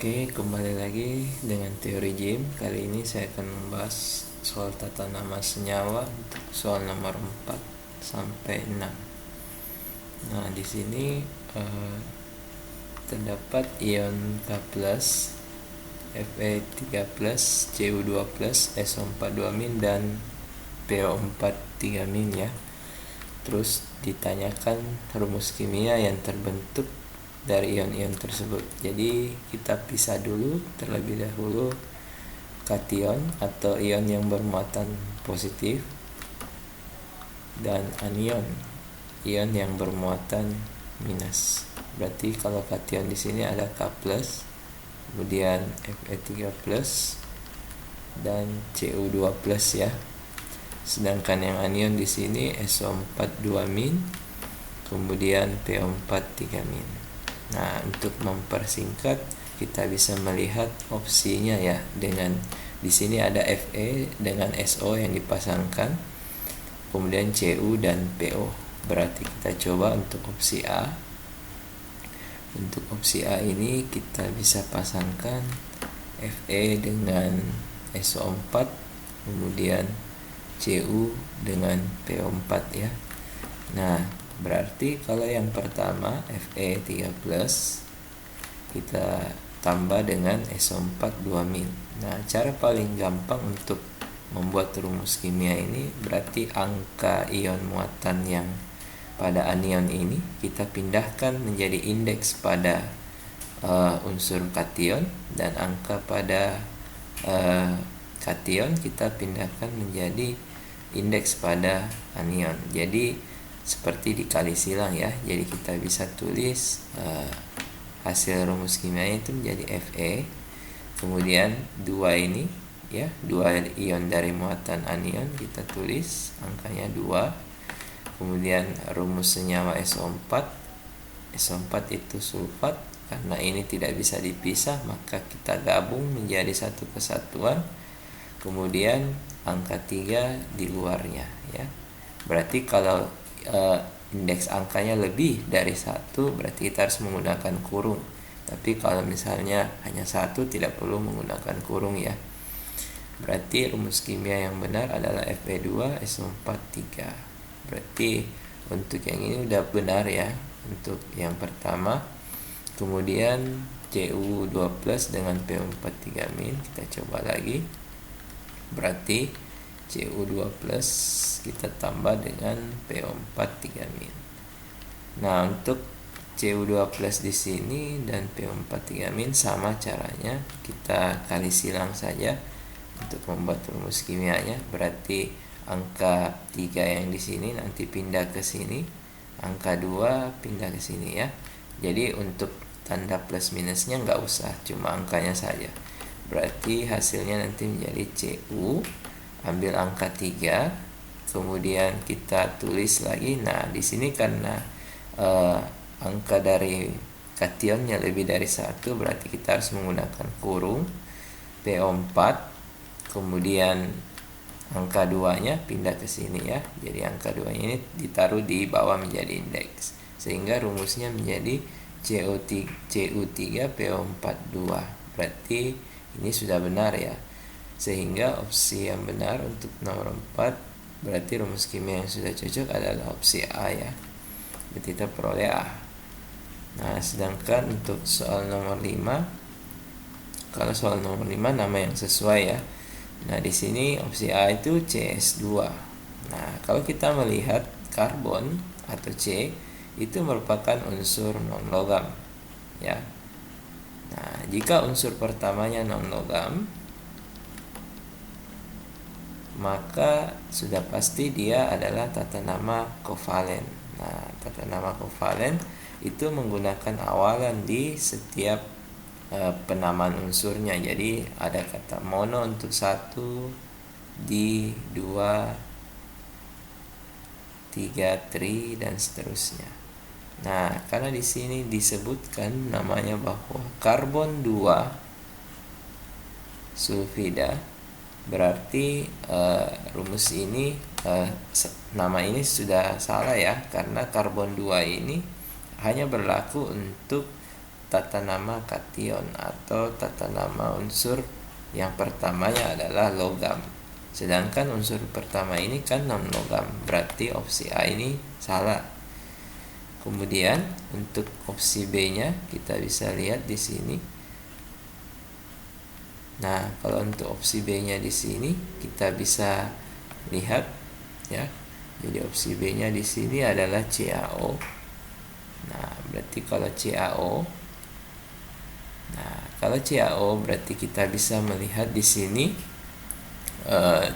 Oke, kembali lagi dengan teori Jim. Kali ini saya akan membahas soal tata nama senyawa untuk soal nomor 4 sampai 6. Nah, di sini terdapat ion K+, Fe3+, Cu2+, SO4 2- dan PO4 3- ya. Terus ditanyakan rumus kimia yang terbentuk dari ion-ion tersebut. Jadi kita pisah dulu terlebih dahulu kation atau ion yang bermuatan positif dan anion, ion yang bermuatan minus. Berarti kalau kation di sini ada K+, kemudian Fe3+ dan Cu2+ ya. Sedangkan yang anion di sini SO4 2-, kemudian PO4 3-. Nah, untuk mempersingkat kita bisa melihat opsinya ya, dengan di sini ada Fe dengan SO yang dipasangkan, kemudian Cu dan PO. Berarti kita coba untuk opsi A. Untuk opsi A ini kita bisa pasangkan Fe dengan SO4, kemudian Cu dengan PO4 ya. Nah, berarti kalau yang pertama Fe3+, kita tambah dengan SO4 2-. Nah, cara paling gampang untuk membuat rumus kimia ini berarti angka ion muatan yang pada anion ini kita pindahkan menjadi indeks pada unsur kation, dan angka pada kation kita pindahkan menjadi indeks pada anion. Jadi seperti dikali silang ya. Jadi kita bisa tulis hasil rumus kimianya itu menjadi Fe, kemudian 2 ini ya, 2 ion dari muatan anion kita tulis angkanya 2, kemudian rumus senyawa SO4 itu sulfat. Karena ini tidak bisa dipisah, maka kita gabung menjadi satu kesatuan, kemudian angka 3 di luarnya ya. Berarti kalau indeks angkanya lebih dari 1, berarti kita harus menggunakan kurung. Tapi kalau misalnya hanya 1, tidak perlu menggunakan kurung ya. Berarti rumus kimia yang benar adalah Fe2 SO4 3. Berarti untuk yang ini udah benar ya, untuk yang pertama. Kemudian Cu2+ dengan PO4 3- kita coba lagi. Berarti Cu2+ kita tambah dengan PO4 3-. Nah, untuk Cu2+ di sini dan PO4 3- sama caranya, kita kali silang saja untuk membuat rumus kimianya. Berarti angka 3 yang di sini nanti pindah ke sini, angka 2 pindah ke sini ya. Jadi untuk tanda plus minusnya nggak usah, cuma angkanya saja. Berarti hasilnya nanti menjadi Cu, ambil angka 3, kemudian kita tulis lagi. Nah, di sini karena angka dari kationnya lebih dari 1, berarti kita harus menggunakan kurung. PO4, kemudian angka 2-nya pindah ke sini ya. Jadi angka 2-nya ini ditaruh di bawah menjadi indeks, sehingga rumusnya menjadi Cu3 PO4 2. Berarti ini sudah benar ya. Sehingga opsi yang benar untuk nomor 4, berarti rumus kimia yang sudah cocok adalah opsi A ya. Berarti kita peroleh A. Nah, sedangkan untuk soal nomor 5, kalau soal nomor 5 nama yang sesuai ya. Nah, di sini opsi A itu CS2. Nah, kalau kita melihat karbon atau C itu merupakan unsur non-logam ya. Nah, jika unsur pertamanya non-logam, maka sudah pasti dia adalah tata nama kovalen. Nah, tata nama kovalen itu menggunakan awalan di setiap penamaan unsurnya. Jadi ada kata mono untuk 1, di 2, 3, tri, dan seterusnya. Nah, karena di sini disebutkan namanya bahwa karbon 2 sulfida, berarti rumus ini nama ini sudah salah ya, karena karbon 2 ini hanya berlaku untuk tata nama kation atau tata nama unsur yang pertamanya adalah logam. Sedangkan unsur pertama ini kan non logam, berarti opsi A ini salah. Kemudian untuk opsi B-nya kita bisa lihat di sini. Nah, kalau untuk opsi B-nya di sini kita bisa lihat ya. Jadi opsi B-nya di sini adalah CaO. Nah, berarti kalau CaO, berarti kita bisa melihat di sini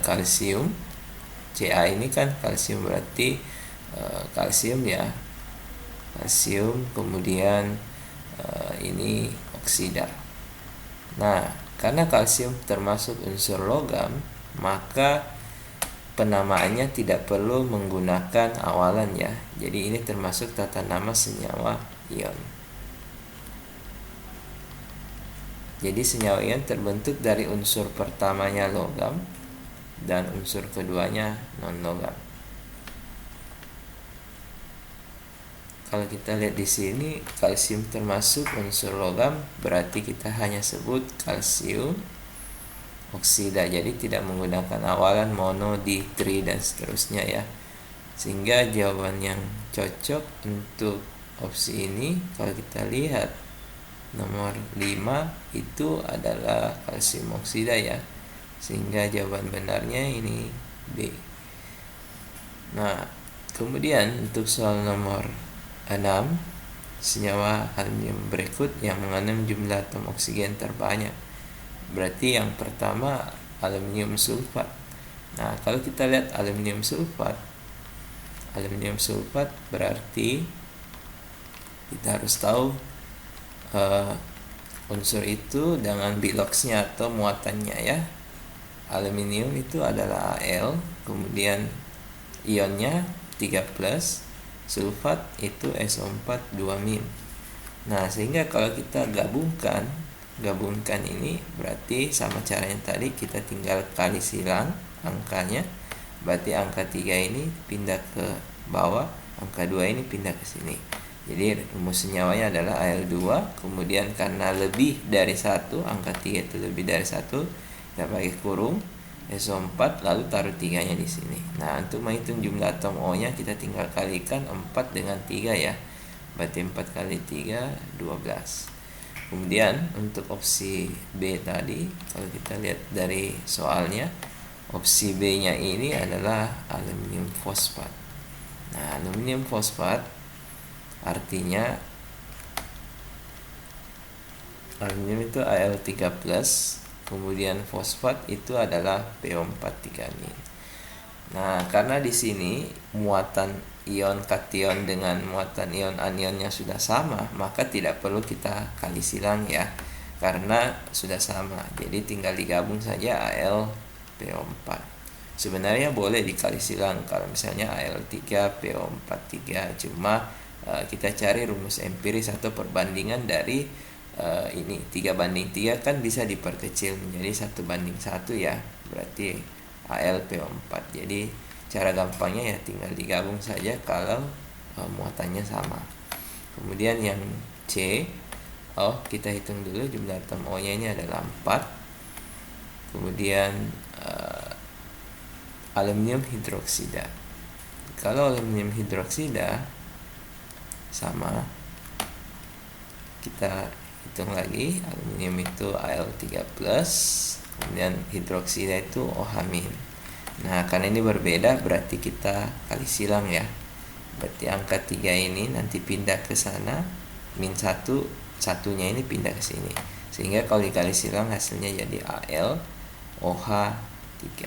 kalsium. Ca ini kan kalsium, berarti kalsium ya. Kalsium, kemudian ini oksida. Nah, karena kalsium termasuk unsur logam, maka penamaannya tidak perlu menggunakan awalan ya. Jadi ini termasuk tata nama senyawa ion. Jadi senyawa ion terbentuk dari unsur pertamanya logam dan unsur keduanya non logam. Kalau kita lihat di sini kalsium termasuk unsur logam, berarti kita hanya sebut kalsium oksida. Jadi tidak menggunakan awalan mono, di, tri dan seterusnya ya. Sehingga jawaban yang cocok untuk opsi ini kalau kita lihat nomor 5 itu adalah kalsium oksida ya. Sehingga jawaban benarnya ini B. Nah, kemudian untuk soal nomor 6, senyawa aluminium berikut yang mengandung jumlah atom oksigen terbanyak. Berarti yang pertama aluminium sulfat. Nah, kalau kita lihat aluminium sulfat berarti kita harus tahu unsur itu dengan biloxnya atau muatannya ya. Aluminium itu adalah Al, kemudian ionnya 3+, sulfat itu SO4 2-. Nah, sehingga kalau kita gabungkan ini berarti sama caranya tadi, kita tinggal kali silang angkanya. Berarti angka 3 ini pindah ke bawah, angka 2 ini pindah ke sini. Jadi rumus senyawanya adalah Al2, kemudian karena lebih dari 1, angka 3 itu lebih dari 1, kita pakai kurung SO4 lalu taruh 3-nya di sini. Nah, untuk menghitung jumlah atom O-nya kita tinggal kalikan 4 dengan 3 ya. Berarti 4 kali 3 12. Kemudian untuk opsi B tadi, kalau kita lihat dari soalnya, opsi B-nya ini adalah aluminium fosfat. Nah, aluminium fosfat artinya aluminium itu Al3+, kemudian fosfat itu adalah PO4 3-. Nah, karena di sini muatan ion kation dengan muatan ion anionnya sudah sama, maka tidak perlu kita kali silang ya, karena sudah sama. Jadi tinggal digabung saja Al PO4. Sebenarnya boleh dikali silang kalau misalnya Al3 PO4 3, cuma kita cari rumus empiris atau perbandingan dari ini 3:3 kan bisa diperkecil menjadi 1:1 ya, berarti AlPO4. Jadi cara gampangnya ya tinggal digabung saja kalau muatannya sama. Kemudian yang C, kita hitung dulu jumlah atom O nya ini adalah 4. Kemudian aluminium hidroksida. Kalau aluminium hidroksida sama, kita hitung lagi, aluminium itu Al3+, kemudian hidroksida itu OH-. Nah, karena ini berbeda berarti kita kali silang ya. Berarti angka 3 ini nanti pindah ke sana, -1, satunya ini pindah ke sini. Sehingga kalau dikali silang hasilnya jadi Al OH3.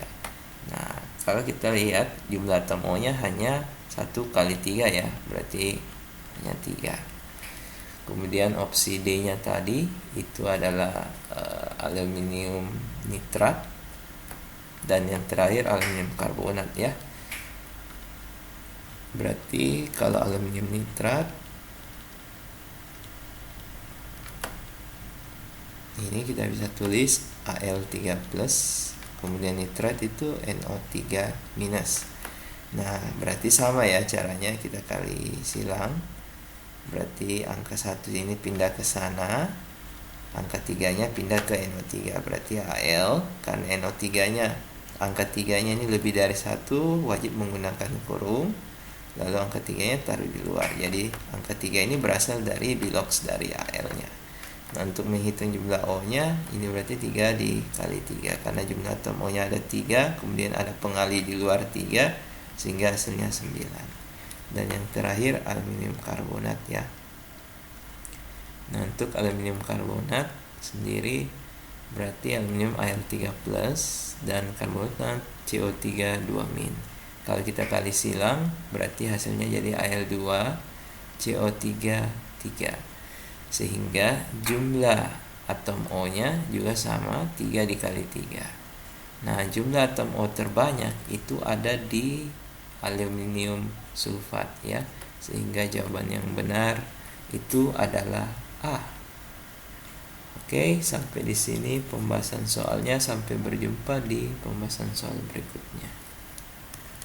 Nah, kalau kita lihat jumlah atom O-nya hanya 1 kali 3 ya, berarti hanya 3. Kemudian opsi D-nya tadi itu adalah aluminium nitrat, dan yang terakhir aluminium karbonat ya. Berarti kalau aluminium nitrat ini kita bisa tulis Al3+, kemudian nitrat itu NO3-. Nah, berarti sama ya caranya, kita kali silang. berarti angka 1 ini pindah ke sana, angka 3-nya pindah ke NO3, berarti Al. Karena NO3-nya angka 3-nya ini lebih dari 1, wajib menggunakan kurung, lalu angka 3-nya taruh di luar. Jadi angka 3 ini berasal dari bilox dari Al-nya. Nah, untuk menghitung jumlah O-nya, ini berarti 3 dikali 3, karena jumlah atom O-nya ada 3, kemudian ada pengali di luar 3, sehingga hasilnya 9. Dan yang terakhir aluminium karbonat ya. Nah, untuk aluminium karbonat sendiri berarti aluminium Al3+ dan karbonat CO3 2-. Kalau kita kali silang berarti hasilnya jadi Al2 CO3 3. Sehingga jumlah atom O-nya juga sama, 3 dikali 3. Nah, jumlah atom O terbanyak itu ada di aluminium sulfat ya. Sehingga jawaban yang benar itu adalah A. Oke, sampai di sini pembahasan soalnya. Sampai berjumpa di pembahasan soal berikutnya.